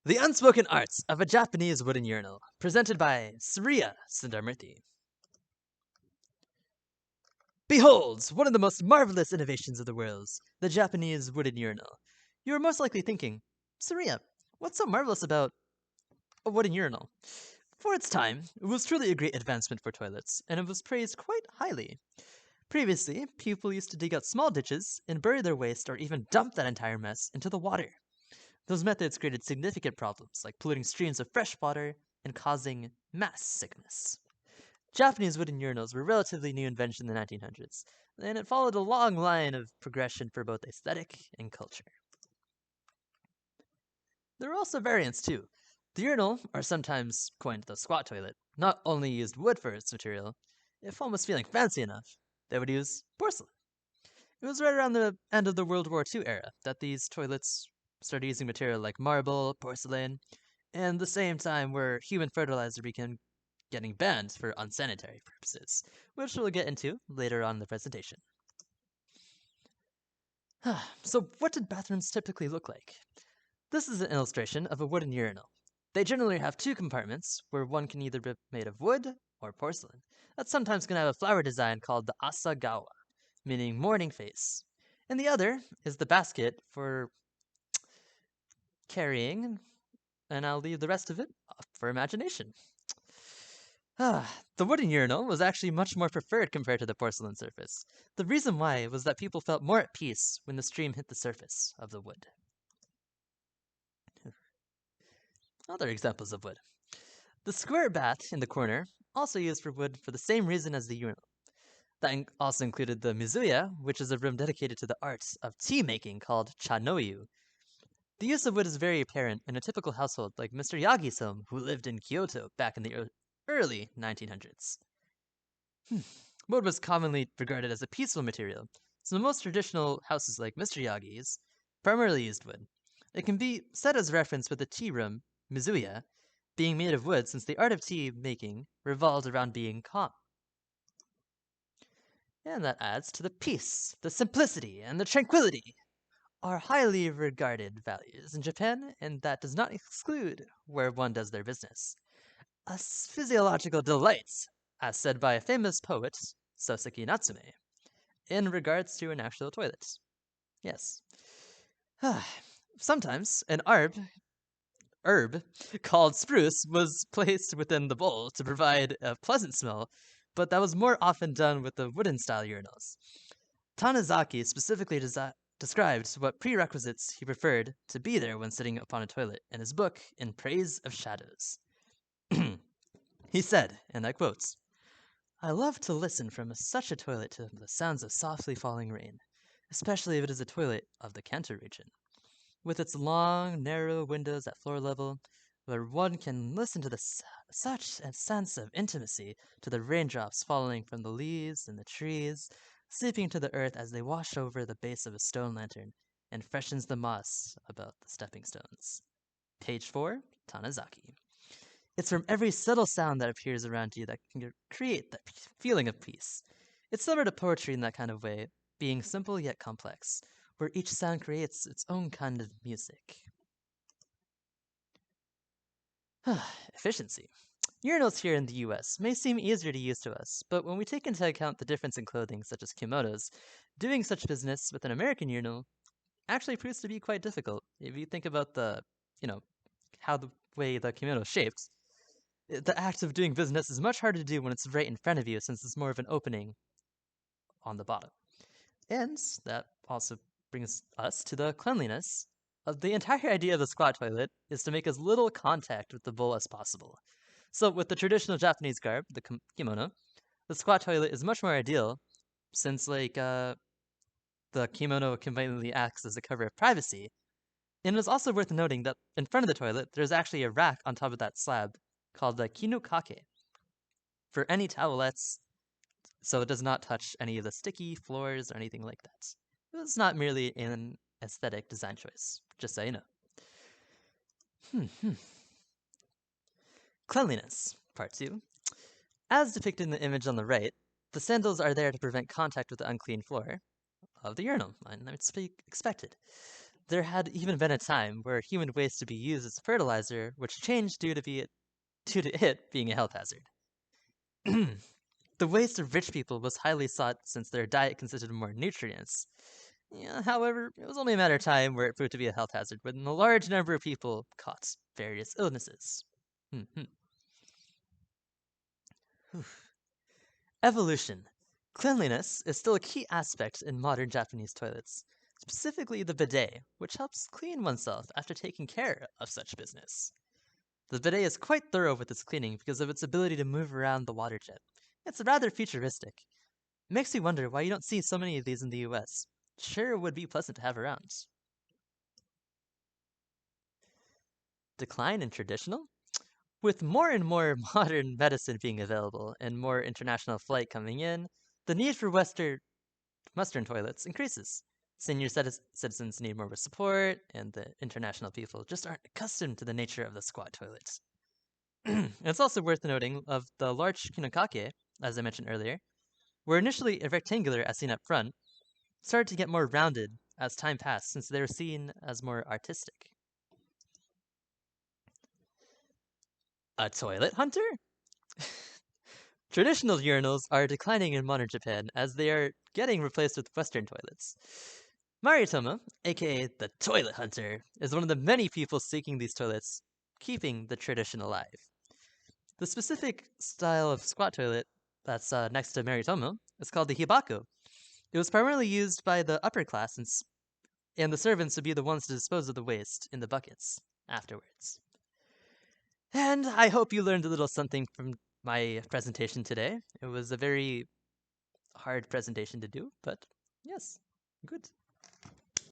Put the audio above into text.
The Unspoken Arts of a Japanese Wooden Urinal, presented by Surya Sundarmurthy. Behold, one of the most marvelous innovations of the world, the Japanese Wooden Urinal. You are most likely thinking, Surya, what's so marvelous about a wooden urinal? For its time, it was truly a great advancement for toilets, and it was praised quite highly. Previously, people used to dig out small ditches and bury their waste or even dump that entire mess into the water. Those methods created significant problems, like polluting streams of fresh water and causing mass sickness. Japanese wooden urinals were a relatively new invention in the 1900s, and it followed a long line of progression for both aesthetic and culture. There were also variants too. The urinal, or sometimes coined the squat toilet, not only used wood for its material, if one was feeling fancy enough, they would use porcelain. It was right around the end of the World War II era that these toilets started using material like marble, porcelain, and the same time where human fertilizer began getting banned for unsanitary purposes, which we'll get into later on in the presentation. So what did bathrooms typically look like? This is an illustration of a wooden urinal. They generally have two compartments, where one can either be made of wood or porcelain. That's sometimes going to have a flower design called the asagawa, meaning morning face. And the other is the basket for carrying, and I'll leave the rest of it up for imagination. The wooden urinal was actually much more preferred compared to the porcelain surface. The reason why was that people felt more at peace when the stream hit the surface of the wood. Other examples of wood. The square bath in the corner, also used for wood for the same reason as the urinal. That also included the mizuya, which is a room dedicated to the arts of tea making called chanoyu. The use of wood is very apparent in a typical household like Mr. Yagi's home, who lived in Kyoto back in the early 1900s. Wood was commonly regarded as a peaceful material, so most traditional houses like Mr. Yagi's primarily used wood. It can be said as reference with the tea room, mizuya, being made of wood since the art of tea making revolved around being calm. And that adds to the peace, the simplicity, and the tranquility are highly regarded values in Japan, and that does not exclude where one does their business. A physiological delight, as said by a famous poet, Soseki Natsume, in regards to an actual toilet. Yes. Sometimes an herb called spruce was placed within the bowl to provide a pleasant smell, but that was more often done with the wooden style urinals. Tanizaki specifically described what prerequisites he preferred to be there when sitting upon a toilet in his book, In Praise of Shadows. He said, and I quote, "I love to listen from such a toilet to the sounds of softly falling rain, especially if it is a toilet of the Kanto region, with its long, narrow windows at floor level, where one can listen to such a sense of intimacy to the raindrops falling from the leaves and the trees, seeping to the earth as they wash over the base of a stone lantern and freshens the moss about the stepping stones." Page 4, Tanizaki. It's from every subtle sound that appears around you that can create that feeling of peace. It's similar to poetry in that kind of way, being simple yet complex, where each sound creates its own kind of music. Efficiency. Urinals here in the US may seem easier to use to us, but when we take into account the difference in clothing, such as kimonos, doing such business with an American urinal actually proves to be quite difficult. If you think about how the way the kimono is shaped, the act of doing business is much harder to do when it's right in front of you, since it's more of an opening on the bottom. And that also brings us to the cleanliness. The entire idea of the squat toilet is to make as little contact with the bowl as possible. So with the traditional Japanese garb, the kimono, the squat toilet is much more ideal, since the kimono conveniently acts as a cover of privacy. And it is also worth noting that in front of the toilet, there's actually a rack on top of that slab called the kinukake for any towelettes, so it does not touch any of the sticky floors or anything like that. It's not merely an aesthetic design choice, just so you know. Cleanliness, part 2. As depicted in the image on the right, the sandals are there to prevent contact with the unclean floor of the urinal, and it's to be expected. there had even been a time where human waste would be used as fertilizer, which changed due to it being a health hazard. The waste of rich people was highly sought since their diet consisted of more nutrients. Yeah, however, it was only a matter of time where it proved to be a health hazard when a large number of people caught various illnesses. Evolution. Cleanliness is still a key aspect in modern Japanese toilets, specifically the bidet, which helps clean oneself after taking care of such business. The bidet is quite thorough with its cleaning because of its ability to move around the water jet. It's rather futuristic. It makes you wonder why you don't see so many of these in the US. Sure would be pleasant to have around. Decline in traditional? With more and more modern medicine being available and more international flight coming in, the need for Western toilets increases. Senior citizens need more support, and the international people just aren't accustomed to the nature of the squat toilet. It's also worth noting of the large kinokake, as I mentioned earlier, were initially rectangular as seen up front, started to get more rounded as time passed since they were seen as more artistic. A toilet hunter? Traditional urinals are declining in modern Japan as they are getting replaced with Western toilets. Maritomo, aka the Toilet Hunter, is one of the many people seeking these toilets, keeping the tradition alive. The specific style of squat toilet that's next to Maritomo is called the hibako. It was primarily used by the upper class, and the servants would be the ones to dispose of the waste in the buckets afterwards. And I hope you learned a little something from my presentation today. It was a very hard presentation to do, but yes, good.